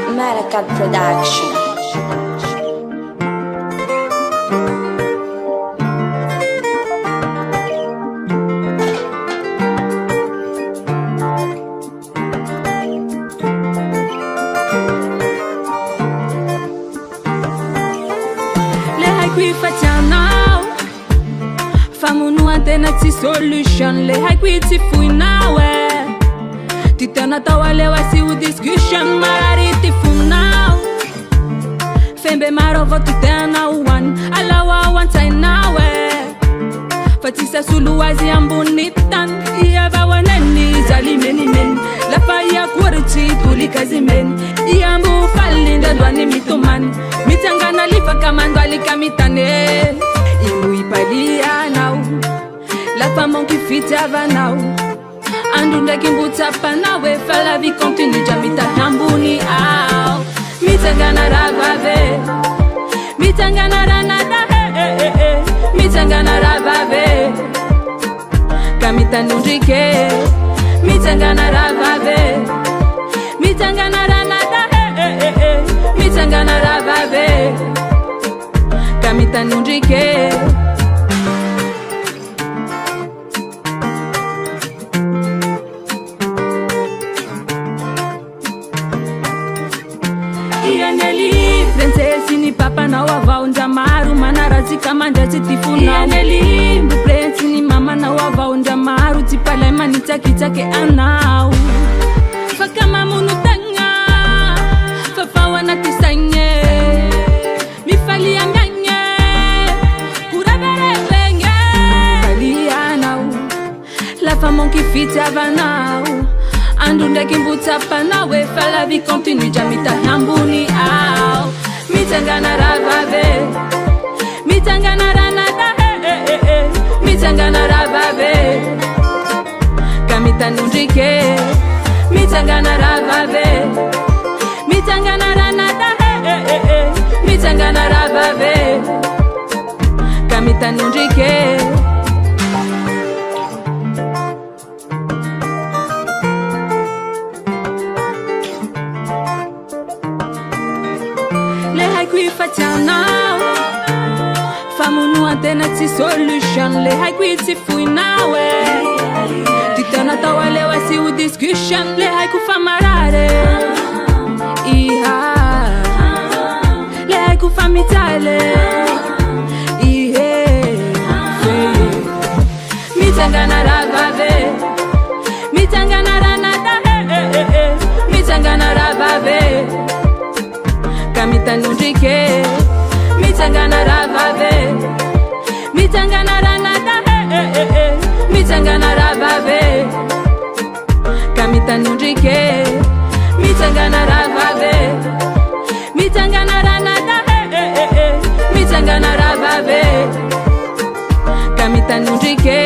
American Production. Tenati solution le hai qui ti fui nawe ti tana tawale wasi u discussion marari ti fu now fembe maro votu tena one alawa one time nawe fatisa sulu wazi ambunitan iava waneni zali meni men la faya kurti tuli kazimen iambu falinda dwani mitoman mitangana lifa kamando alikamitane imu ipalia now la femme qui fit avanao andunda kimbuta panawe fala vi continue jamita tambuni au mitangana rabave mitangana ranada mitangana rabave kamita nundike mitangana rabave mitangana ranada mitangana rabave kamita nundike ni papa na wava unja maru manarazi kama njati tifuna neli mbrenti ni mama na wava unja maru tipalema nitakitake anau fakama munutanga fafawa na tisanye mifali ya nganye kurabere benye fali anau la femme qui fit avanau andunda kimbuta panawe fala vi continue jamita hambuni au mitangana rabave mitangana ranada mitangana rabave kamita nundike mitangana rabave mitangana ranada mitangana rabave kamita nundike Tenati solution le hai qui ti fui nawe ti tana tawale wasi u discussion le hai ku famarare iha le hai ku famitale ihe mitangana rabave mitangana ranada mitangana rabave kamita nundike mitangana rabave mitangana ranada mitangana rabave kamita nundike mitangana rabave mitangana ranada mitangana rabave kamita nundike